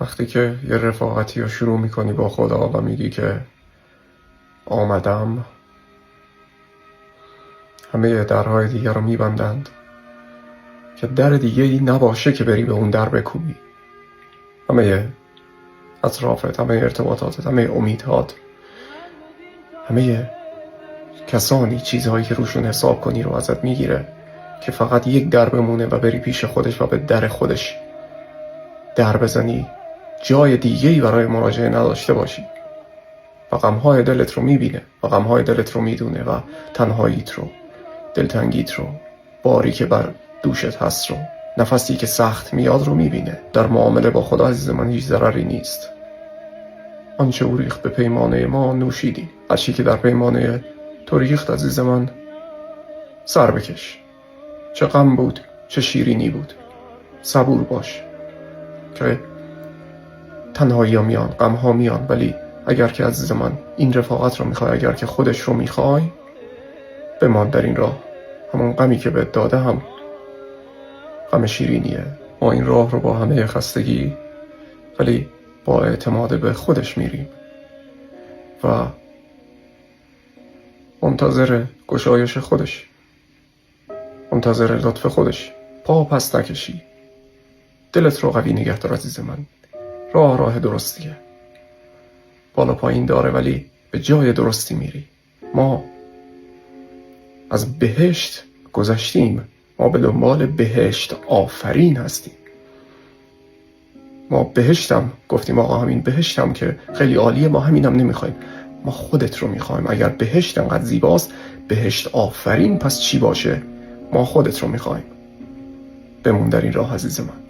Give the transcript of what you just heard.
وقتی که یه رفاقتی رو شروع میکنی با خدا و میگی که آمدم، همه درهای دیگه رو میبندند که در دیگه ای نباشه که بری به اون در بکوبی. همه اطرافت، همه ارتباطاتت، همه امیدهات، همه کسانی، چیزهایی که روشون حساب کنی رو ازت میگیره که فقط یک در بمونه و بری پیش خودش و به در خودش در بزنی، جای دیگه‌ای برای مراجعه نداشته باشی. و غم‌های دلت رو میبینه و غم‌های دلت رو میدونه و تنهاییت رو، دلتنگیت رو، باری که بر دوشت هست رو، نفسی که سخت میاد رو میبینه. در معامله با خدا عزیز من هیچ ضرری نیست. آنچه او ریخت به پیمانه ما نوشیدی. هرچی که در پیمانه تو ریخت عزیز من سر بکش. چه غم بود، چه شیرینی بود. صبور باش که تنهایی ها میان، غم ها میان، ولی اگر که عزیز من این رفاقت رو میخوای، اگر که خودش رو میخوای، بمان در این راه. همون غمی که بهت داده هم غم شیرینیه. ما این راه رو با همه خستگی ولی با اعتماد به خودش میریم و منتظر گشایش خودش، منتظر لطف خودش. پا پس نکشی، دلت رو قوی نگه دار عزیز من. راه درستیه، بالا پایین داره ولی به جای درستی میری. ما از بهشت گذشتیم، ما به دنبال بهشت آفرین هستیم. ما بهشتم گفتیم آقا، همین بهشتم که خیلی عالیه، ما همینم نمیخوایم، ما خودت رو میخوایم. اگر بهشت انقدر زیباست، بهشت آفرین، پس چی باشه؟ ما خودت رو میخوایم. بمون در این راه عزیز من.